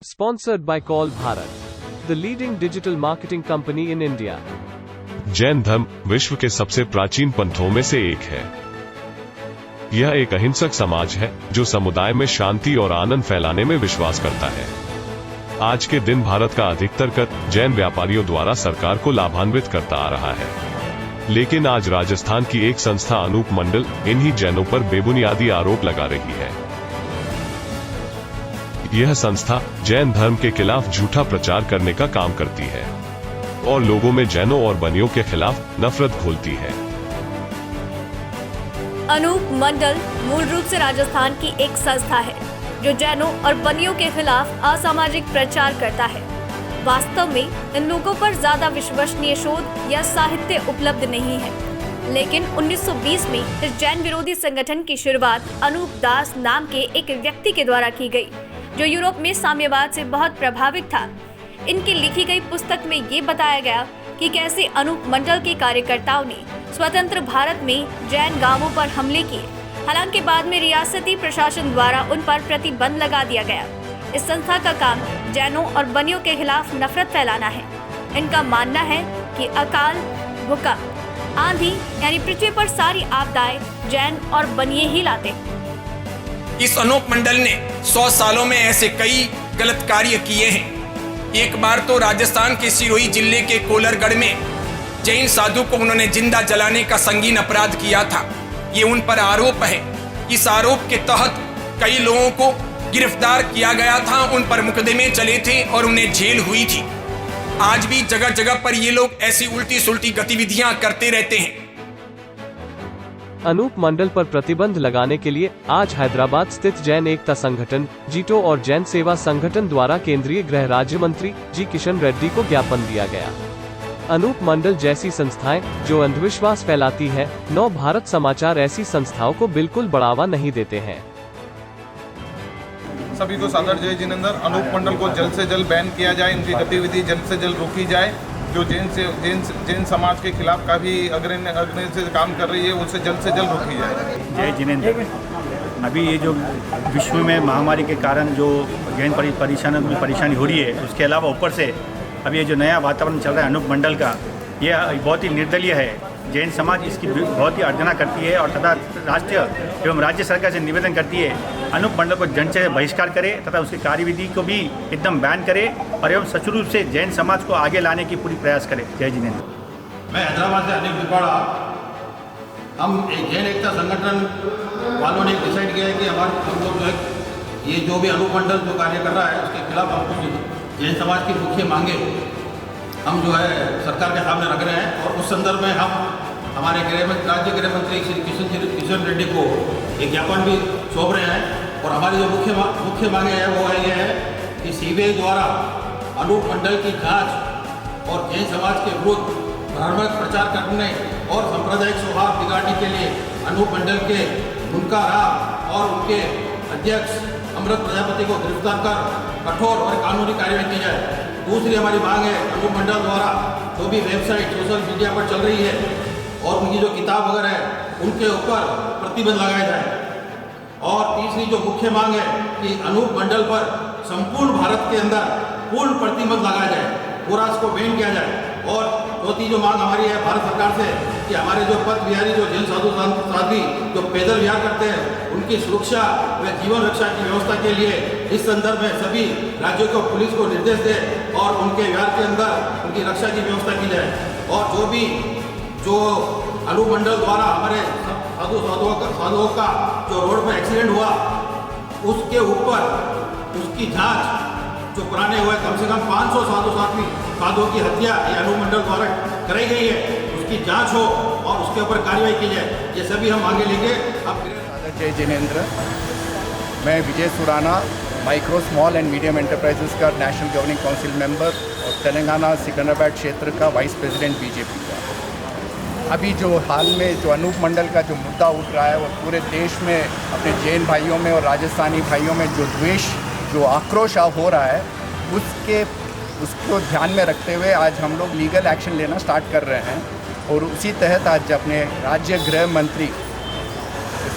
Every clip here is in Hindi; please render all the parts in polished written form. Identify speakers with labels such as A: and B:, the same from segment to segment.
A: Sponsored by Call Bharat, the leading digital marketing company in India.
B: Jain धर्म विश्व के सबसे प्राचीन पंथों में से एक है। यह एक अहिंसक समाज है जो समुदाय में शांति और आनंद फैलाने में विश्वास करता है। आज के दिन भारत का अधिकतर कर जैन व्यापारियों द्वारा सरकार को लाभान्वित करता आ रहा है, लेकिन आज राजस्थान की एक संस्था अनूप मंडल इन्हीं जैनों पर बेबुनियादी आरोप लगा रही है। यह संस्था जैन धर्म के खिलाफ झूठा प्रचार करने का काम करती है और लोगों में जैनों और बनियों के खिलाफ नफरत घोलती है।
C: अनूप मंडल मूल रूप से राजस्थान की एक संस्था है जो जैनों और बनियों के खिलाफ असामाजिक प्रचार करता है। वास्तव में इन लोगों पर ज्यादा विश्वसनीय शोध या साहित्य उपलब्ध नहीं है, लेकिन 1920 में इस जैन विरोधी संगठन की शुरुआत अनूप दास नाम के एक व्यक्ति के द्वारा की गई, जो यूरोप में साम्यवाद से बहुत प्रभावित था। इनकी लिखी गई पुस्तक में ये बताया गया कि कैसे अनूप मंडल के कार्यकर्ताओं ने स्वतंत्र भारत में जैन गांवों पर हमले किए। हालांकि बाद में रियासती प्रशासन द्वारा उन पर प्रतिबंध लगा दिया गया। इस संस्था का काम जैनों और बनियों के खिलाफ नफरत फैलाना है। इनका मानना है कि अकाल, भूकंप, आंधी यानी पृथ्वी पर सारी आपदाएं जैन और बनिये ही लाते।
D: इस अनूप मंडल ने 100 सालों में ऐसे कई गलत कार्य किए हैं। एक बार तो राजस्थान के सिरोही जिले के कोलरगढ़ में जैन साधु को उन्होंने जिंदा जलाने का संगीन अपराध किया था। ये उन पर आरोप है। इस आरोप के तहत कई लोगों को गिरफ्तार किया गया था, उन पर मुकदमे चले थे और उन्हें जेल हुई थी। आज भी जगह जगह पर ये लोग ऐसी उल्टी सुल्टी गतिविधियां करते रहते हैं।
A: अनूप मंडल पर प्रतिबंध लगाने के लिए आज हैदराबाद स्थित जैन एकता संगठन जीटो और जैन सेवा संगठन द्वारा केंद्रीय गृह राज्य मंत्री जी किशन रेड्डी को ज्ञापन दिया गया। अनूप मंडल जैसी संस्थाएं जो अंधविश्वास फैलाती है, नव भारत समाचार ऐसी संस्थाओं को बिल्कुल बढ़ावा नहीं देते हैं।
E: सभी को सादर जय जिनेंद्र। अनूप मंडल को जल्द से जल्द बैन किया जाए, इनकी गतिविधि जल्द से जल्द रोकी जाए। जो जैन समाज के खिलाफ काफ़ी अग्रणी से काम कर रही है, उससे जल्द रोकी जाए।
F: जय जिनेंद्र। अभी ये जो विश्व में महामारी के कारण जो जैन परेशानी हो रही है, उसके अलावा ऊपर से अभी ये जो नया वातावरण चल रहा है अनूप मंडल का, ये बहुत ही निर्दलीय है। जैन समाज इसकी बहुत ही अर्जना करती है और तथा राष्ट्रीय एवं राज्य सरकार से निवेदन करती है अनूप मंडल को जन से बहिष्कार करे तथा उसकी कार्यविधि को भी एकदम बैन करे और एवं सचुर रूप से जैन समाज को आगे लाने की पूरी प्रयास करे। जय जिनेंद्र।
G: मैं हैदराबाद से अनिल पिपाड़ा। हम एक जैन एकता संगठन वालों ने डिसाइड किया है कि हम लोग जो है ये जो भी अनूप मंडल जो कार्य कर रहा है उसके खिलाफ हम कुछ जैन समाज की मुख्य मांगे हम जो है सरकार के सामने रख रहे हैं और उस संदर्भ में हम हमारे राज्य गृह मंत्री श्री किशन रेड्डी को एक ज्ञापन भी सौंप रहे हैं। और हमारी जो मुख्य मांगे हैं वो है ये है कि सीबीआई द्वारा अनूप मंडल की जांच और जैन समाज के विरुद्ध भ्रामक प्रचार करने और सांप्रदायिक सौहार्द बिगाड़ने के लिए अनूप मंडल के उनका राम और उनके अध्यक्ष अमृत प्रजापति को गिरफ्तार कर कठोर और कानूनी कार्रवाई की जाए। दूसरी हमारी मांग है अनूप मंडल द्वारा जो भी वेबसाइट सोशल मीडिया पर चल रही है और उनकी जो किताब वगैरह है उनके ऊपर प्रतिबंध लगाया जाए। और तीसरी जो मुख्य मांग है कि अनूप मंडल पर संपूर्ण भारत के अंदर पूर्ण प्रतिबंध लगाया जाए, पूरा इसको बैन किया जाए। और चौथी जो मांग हमारी है भारत सरकार से कि हमारे जो पथ विहारी जो जैन साधु जो पैदल विहार करते हैं उनकी सुरक्षा व जीवन रक्षा की व्यवस्था के लिए इस संदर्भ में सभी राज्यों को पुलिस को निर्देश दे और उनके विहार के अंदर उनकी रक्षा की व्यवस्था की जाए। और जो अनूप मंडल द्वारा हमारे साधुओं का जो रोड पर एक्सीडेंट हुआ उसके ऊपर उसकी जांच जो पुराने हुए कम से कम 500 साधुओं की हत्या ये अनूप मंडल द्वारा कराई गई है, उसकी जांच हो और उसके ऊपर कार्रवाई की जाए। ये सभी हम आगे लेंगे। अब
H: जय जिनेंद्र। मैं Vijay Surana, micro small and medium enterprises का नेशनल गवर्निंग काउंसिल मेंबर और तेलंगाना सिकंदराबाद क्षेत्र का वाइस प्रेसिडेंट बीजेपी का। अभी जो हाल में जो अनूप मंडल का जो मुद्दा उठ रहा है वो पूरे देश में अपने जैन भाइयों में और राजस्थानी भाइयों में जो द्वेष जो आक्रोश हो रहा है उसको ध्यान में रखते हुए आज हम लोग लीगल एक्शन लेना स्टार्ट कर रहे हैं। और उसी तहत आज अपने राज्य गृह मंत्री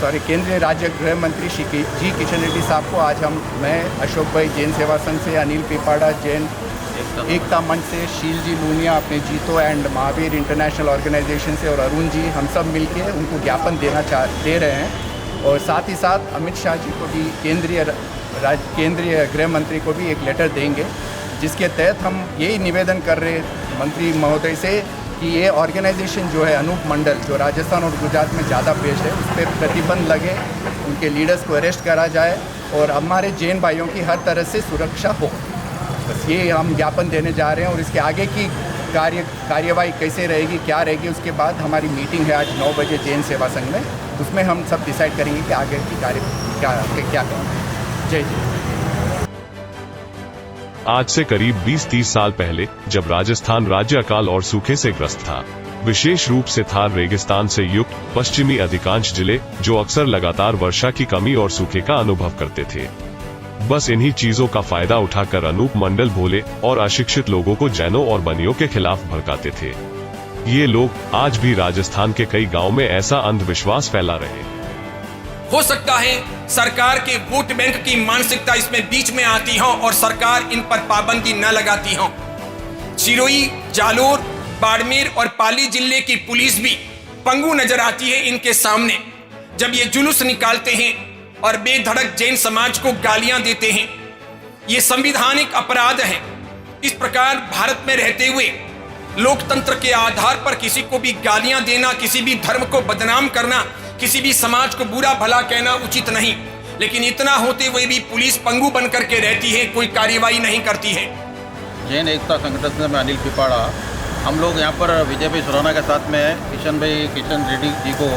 H: केंद्रीय राज्य गृह मंत्री श्री जी किशन रेड्डी साहब को आज मैं अशोक भाई जैन सेवा संघ से, अनिल पिपाड़ा जैन एकता मंच से, शील जी लूनिया अपने जीतो एंड महावीर इंटरनेशनल ऑर्गेनाइजेशन से और अरुण जी, हम सब मिलके उनको ज्ञापन दे रहे हैं। और साथ ही साथ अमित शाह जी को भी, केंद्रीय गृह मंत्री को भी एक लेटर देंगे, जिसके तहत हम यही निवेदन कर रहे मंत्री महोदय से कि ये ऑर्गेनाइजेशन जो है अनूप मंडल, जो राजस्थान और गुजरात में ज़्यादा पेश है, उस पर प्रतिबंध लगे, उनके लीडर्स को अरेस्ट करा जाए और हमारे जैन भाइयों की हर तरह से सुरक्षा हो। बस ये हम ज्ञापन देने जा रहे हैं। और इसके आगे की कार्यवाही कैसे रहेगी, क्या रहेगी, उसके बाद हमारी मीटिंग है आज 9 बजे जैन सेवा संघ में, उसमें हम सब डिसाइड करेंगे कि आगे की क्या करेंगे। जय जय।
B: आज से करीब 20-30 साल पहले जब राजस्थान राज्य अकाल और सूखे से ग्रस्त था, विशेष रूप से थार रेगिस्तान से युक्त पश्चिमी अधिकांश जिले जो अक्सर लगातार वर्षा की कमी और सूखे का अनुभव करते थे, बस इन्हीं चीजों का फायदा उठाकर अनूप मंडल भोले और अशिक्षित लोगों को जैनों और बनियों के खिलाफ भड़काते थे। ये लोग आज भी राजस्थान के कई गांवों में ऐसा अंधविश्वास फैला रहे।
D: हो सकता है सरकार के वोट बैंक की मानसिकता इसमें बीच में आती हो और सरकार इन पर पाबंदी न लगाती हो। सिरोही, जालोर, बाड़मेर और पाली जिले की पुलिस भी पंगु नजर आती है इनके सामने, जब ये जुलूस निकालते हैं और बेधड़क जैन समाज को गालियां देते हैं। ये संवैधानिक अपराध है। इस प्रकार भारत में रहते हुए लोकतंत्र के आधार पर किसी को भी गालियां देना, किसी भी धर्म को बदनाम करना, किसी भी समाज को बुरा भला कहना उचित नहीं। लेकिन इतना होते हुए भी पुलिस पंगु बन करके रहती है, कोई कार्यवाही नहीं करती है।
G: जैन एकता संगठन से मैं अनिल पिपाड़ा, हम लोग यहाँ पर विजय भाई सुराना के साथ में किशन रेड्डी जी को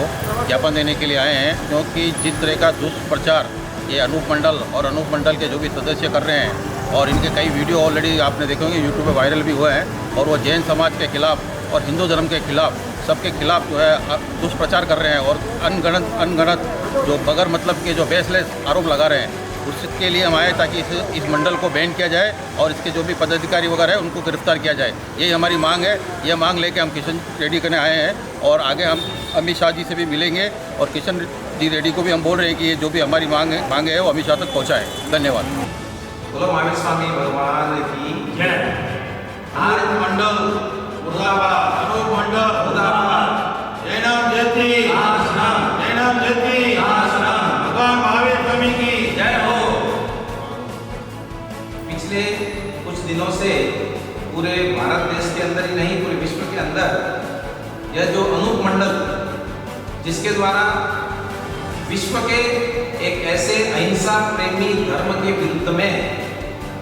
G: ज्ञापन देने के लिए आए हैं, क्योंकि जिस तरह का दुष्प्रचार ये अनूप मंडल और अनूप मंडल के जो भी सदस्य कर रहे हैं, और इनके कई वीडियो ऑलरेडी आपने देखे होंगे यूट्यूब पे वायरल भी हुए हैं, और वो जैन समाज के खिलाफ और हिंदू धर्म के खिलाफ, सबके खिलाफ जो है दुष्प्रचार कर रहे हैं और अनगणत जो बगैर मतलब के जो बेसलेस आरोप लगा रहे हैं। उसके लिए हम आए ताकि इस मंडल को बैन किया जाए और इसके जो भी पदाधिकारी वगैरह है उनको गिरफ्तार किया जाए। यही हमारी मांग है। ये मांग लेके हम किशन रेड्डी करने आए हैं और आगे हम अमित शाह जी से भी मिलेंगे और किशन जी रेड्डी को भी हम बोल रहे हैं कि ये जो भी हमारी मांग है वो अमित शाह तक पहुँचाए। धन्यवाद।
I: बोलो महावीर स्वामी भगवान की जय। अनूप मंडल मुर्दाबाद, अनूप मंडल मुर्दाबाद, जैनम जयती, जैनम जयती, भगवान महावीर स्वामी की जय हो। पिछले कुछ दिनों से पूरे भारत देश के अंदर ही नहीं, पूरे विश्व के अंदर यह जो अनूप मंडल, जिसके द्वारा विश्व के एक ऐसे अहिंसा प्रेमी धर्म के विरुद्ध में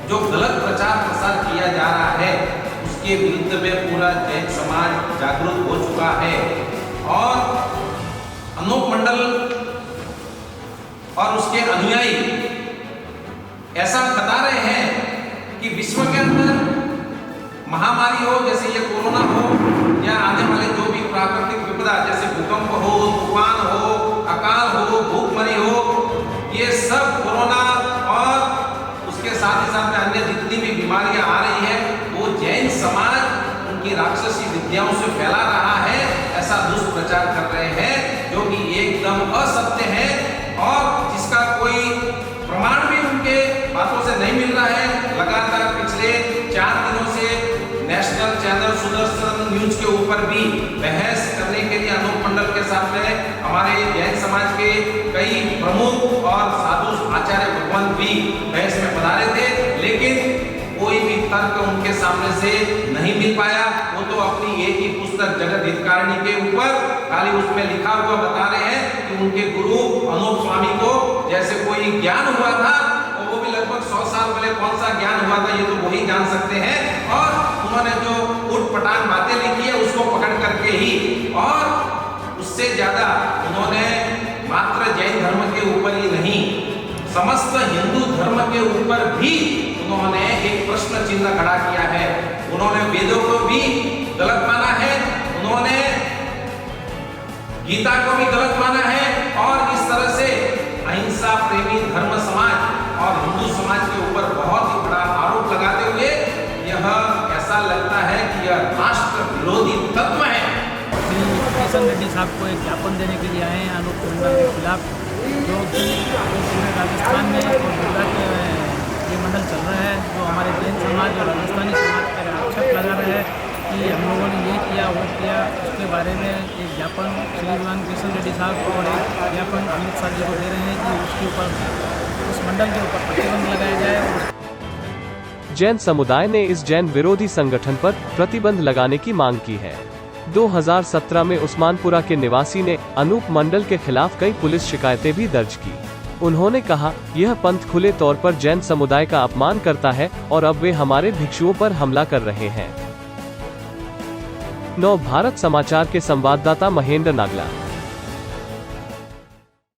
I: जो गलत प्रचार प्रसार किया जा रहा है, उसके विरुद्ध में पूरा जैन समाज जागरूक हो चुका है। और अनूप मंडल और उसके अनुयायी ऐसा बता रहे हैं कि विश्व के अंदर महामारी हो, जैसे ये कोरोना हो या आने वाले जो भी प्राकृतिक विपदा जैसे भूकंप हो, तूफान हो, अकाल हो, भूखमरी हो, ये सब कोरोना और उसके साथ ही साथ में अन्य जितनी भी बीमारियां आ रही है, वो जैन समाज उनकी राक्षसी विद्याओं से फैला रहा है, ऐसा दुष्प्रचार कर रहे हैं जो कि एकदम असत्य है और जिसका कोई प्रमाण भी उनके बातों से नहीं मिल रहा है। लगातार पिछले 4 दिनों से नेशनल चैनल सुदर्शन न्यूज के ऊपर भी बहस करने के लिए अनूप मंडल के साथ में हमारे जैन समाज के कई प्रमुख और साधु आचार्य भगवान भी बहस में पधारे थे, लेकिन कोई भी तर्क उनके सामने से नहीं मिल पाया। वो तो अपनी एक ही पुस्तक जगत हितकारिणी के ऊपर खाली उसमें लिखा हुआ बता रहे हैं कि उनके गुरु अनूप स्वामी को जैसे कोई ज्ञान हुआ था, और वो भी लगभग 100 साल पहले कौन सा ज्ञान हुआ था ये तो वही जान सकते हैं। और उन्होंने जो उठपटांग बातें लिखी है उसको पकड़ करके ही, और उससे ज्यादा उन्होंने मात्र जैन धर्म के ऊपर ही नहीं, समस्त हिंदू धर्म के ऊपर भी उन्होंने एक प्रश्न चिन्ह खड़ा किया है। उन्होंने वेदों को भी गलत माना है, उन्होंने गीता को भी गलत माना है, और इस तरह से अहिंसा प्रेमी धर्म समाज और हिंदू समाज के ऊपर बहुत ही बड़ा आरोप लगाते हुए यह ऐसा लगता है कि यह राष्ट्र विरोधी तत्व है।
J: किशन रेड्डी साहब को एक ज्ञापन देने के लिए आए हैं अनूप मंडल के खिलाफ, जो कि पूरे राजस्थान में और गुजरात में ये मंडल चल रहा है, जो हमारे जैन समाज और राजस्थानी समाज पर आक्षेप लगा रहे हैं कि हम लोगों ने ये किया वो किया। उसके बारे में एक ज्ञापन श्रीमान किशन रेड्डी साहब और एक ज्ञापन अमित शाह जी को दे रहे हैं कि उसके ऊपर, उस मंडल के ऊपर प्रतिबंध लगाया जाए।
A: जैन समुदाय ने इस जैन विरोधी संगठन पर प्रतिबंध लगाने की मांग की है। 2017 में उस्मानपुरा के निवासी ने अनूप मंडल के खिलाफ कई पुलिस शिकायतें भी दर्ज की। उन्होंने कहा, यह पंथ खुले तौर पर जैन समुदाय का अपमान करता है और अब वे हमारे भिक्षुओं पर हमला कर रहे हैं। नव भारत समाचार के संवाददाता महेंद्र नागला।